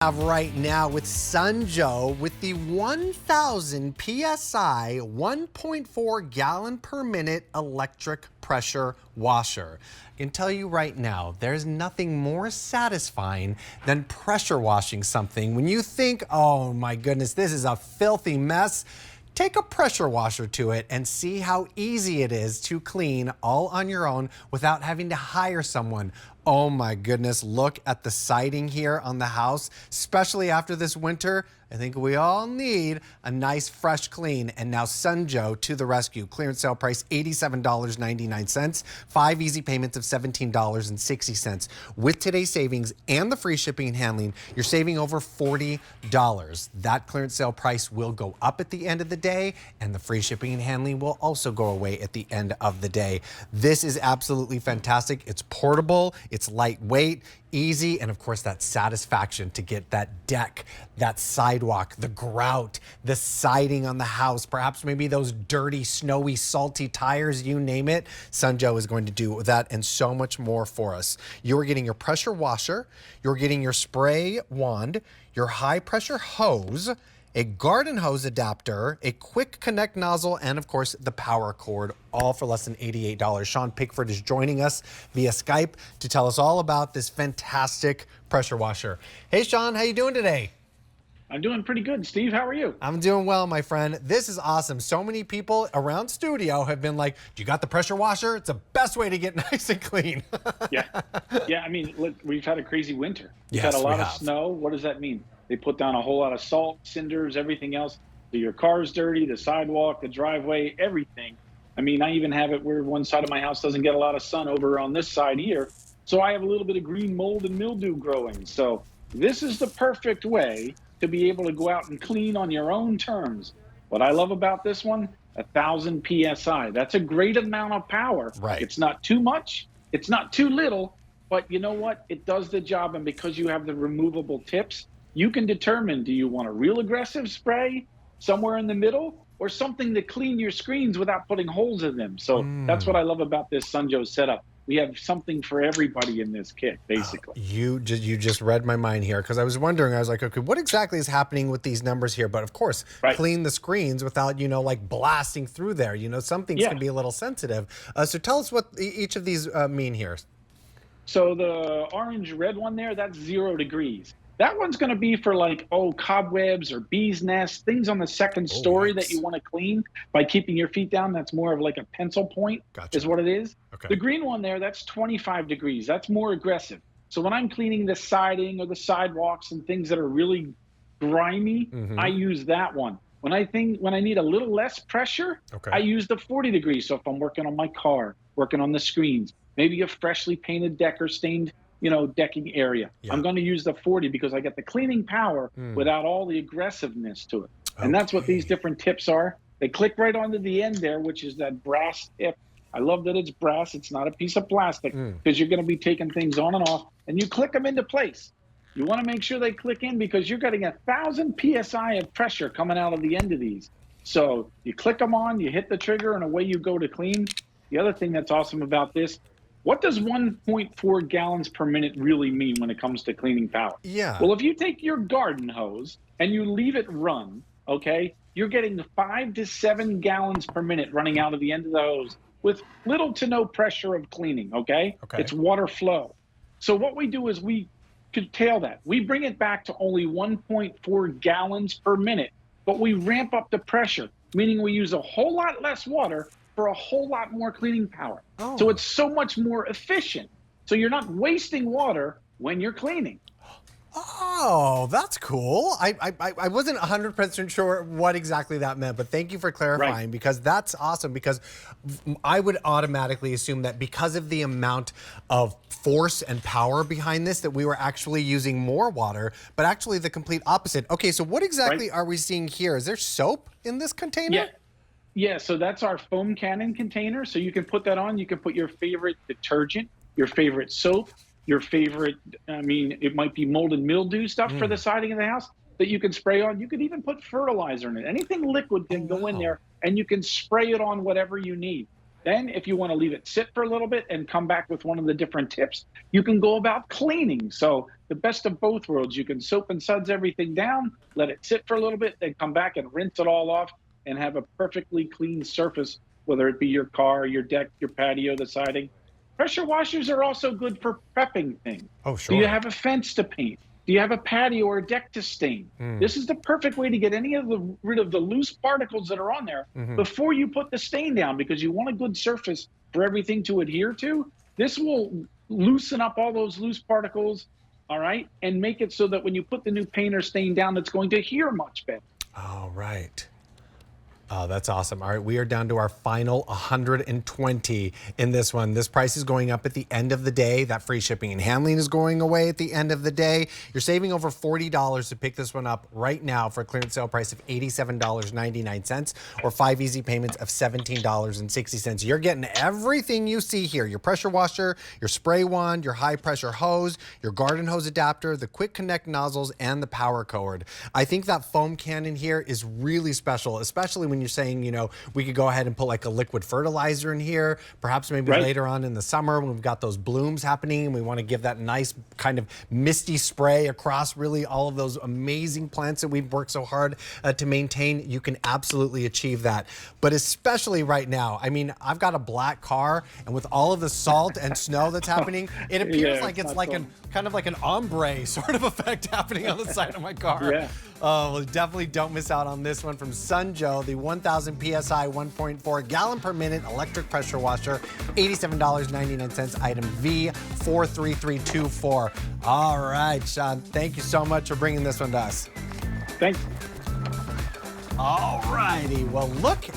Have right now with Sunjoe with the 1000 psi 1.4 gallon per minute electric pressure washer. I can tell you right now, there's nothing more satisfying than pressure washing something. When you think, oh my goodness, this is a filthy mess, take a pressure washer to it and see how easy it is to clean all on your own without having to hire someone. Oh my goodness, look at the siding here on the house, especially after this winter. I think we all need a nice fresh clean. And now Sunjoe to the rescue. Clearance sale price $87.99. 5 easy payments of $17.60. With today's savings and the free shipping and handling, you're saving over $40. That clearance sale price will go up at the end of the day, and the free shipping and handling will also go away at the end of the day. This is absolutely fantastic. It's portable, it's lightweight, easy, and of course that satisfaction to get that deck, that sidewalk, the grout, the siding on the house, perhaps maybe those dirty, snowy, salty tires, you name it. Sunjoe is going to do that and so much more for us. You're getting your pressure washer, you're getting your spray wand, your high pressure hose, a garden hose adapter, a quick connect nozzle, and of course the power cord, all for less than $88. Sean Pickford is joining us via Skype to tell us all about this fantastic pressure washer. Hey Sean, how you doing today? I'm doing pretty good. Steve, how are you? I'm doing well, my friend. This is awesome. So many people around studio have been like, "Do you got the pressure washer? It's the best way to get nice and clean." Yeah. I mean, look, we've had a crazy winter. We've Yes, had a lot we of have. snow. What does that mean? They put down a whole lot of salt, cinders, everything else. So your car's dirty, the sidewalk, the driveway, everything. I mean, I even have it where one side of my house doesn't get a lot of sun over on this side here. So I have a little bit of green mold and mildew growing. So this is the perfect way to be able to go out and clean on your own terms. What I love about this one, 1000 psi. That's a great amount of power. Right. It's not too much, it's not too little, but you know what? It does the job, and because you have the removable tips, you can determine, do you want a real aggressive spray somewhere in the middle or something to clean your screens without putting holes in them? So that's what I love about this Sunjoe setup. We have something for everybody in this kit, basically. You just read my mind here, because I was wondering, I was like, okay, what exactly is happening with these numbers here? But of course, Right. clean the screens without, like blasting through there. Some things can be a little sensitive. So tell us what each of these mean here. So the orange red one there, that's 0 degrees. That one's going to be for like, cobwebs or bees' nests, things on the second story that you want to clean by keeping your feet down. That's more of like a pencil point is what it is. Okay. The green one there, that's 25 degrees. That's more aggressive. So when I'm cleaning the siding or the sidewalks and things that are really grimy, I use that one. When I need a little less pressure, I use the 40 degrees. So if I'm working on my car, working on the screens, maybe a freshly painted deck or stained decking area. Yeah. I'm going to use the 40 because I get the cleaning power without all the aggressive-ness to it. And that's what these different tips are. They click right onto the end there, which is that brass tip. I love that it's brass. It's not a piece of plastic, because you're going to be taking things on and off, and you click them into place. You want to make sure they click in because you're getting 1000 psi of pressure coming out of the end of these. So you click them on, you hit the trigger, and away you go to clean. The other thing that's awesome about this, what does 1.4 gallons per minute really mean when it comes to cleaning power? Yeah. Well, if you take your garden hose and you leave it run, you're getting 5 to 7 gallons per minute running out of the end of the hose with little to no pressure of cleaning, okay? It's water flow. So what we do is we curtail that. We bring it back to only 1.4 gallons per minute, but we ramp up the pressure, meaning we use a whole lot less water for a whole lot more cleaning power. So it's so much more efficient. So you're not wasting water when you're cleaning. Oh, that's cool. I wasn't 100% sure what exactly that meant, but thank you for clarifying, because that's awesome, because I would automatically assume that because of the amount of force and power behind this, that we were actually using more water, but actually the complete opposite. Okay, so what exactly are we seeing here? Is there soap in this container? Yeah, so that's our foam cannon container. So you can put that on. You can put your favorite detergent, your favorite soap, your favorite, it might be mold and mildew stuff for the siding of the house that you can spray on. You could even put fertilizer in it. Anything liquid can go in there, and you can spray it on whatever you need. Then, if you want to leave it sit for a little bit and come back with one of the different tips, you can go about cleaning. So, the best of both worlds, you can soap and suds everything down, let it sit for a little bit, then come back and rinse it all off and have a perfectly clean surface, whether it be your car, your deck, your patio, the siding. Pressure washers are also good for prepping things. Oh, Do you sure. have a fence to paint? Do you have a patio or a deck to stain? This is the perfect way to get rid of the loose particles that are on there before you put the stain down, because you want a good surface for everything to adhere to. This will loosen up all those loose particles, all right, and make it so that when you put the new paint or stain down, it's going to adhere much better. All right. Oh, that's awesome. All right, we are down to our final 120 in this one. This price is going up at the end of the day. That free shipping and handling is going away at the end of the day. You're saving over $40 to pick this one up right now for a clearance sale price of $87.99 or 5 easy payments of $17.60. You're getting everything you see here: your pressure washer, your spray wand, your high pressure hose, your garden hose adapter, the quick connect nozzles, and the power cord. I think that foam can in here is really special, especially when you're saying, you know, we could go ahead and put like a liquid fertilizer in here, perhaps maybe later on in the summer when we've got those blooms happening and we want to give that nice kind of misty spray across really all of those amazing plants that we've worked so hard to maintain. You can absolutely achieve that. But especially right now, I mean, I've got a black car, and with all of the salt and snow that's happening, it appears like it's like kind of like an ombre sort of effect happening on the side of my car. Yeah. Oh, well, definitely don't miss out on this one from Sunjoe, the 1,000 PSI 1.4 gallon per minute electric pressure washer, $87.99, item V43324. All right, Sean, thank you so much for bringing this one to us. Thanks. All righty, well, look at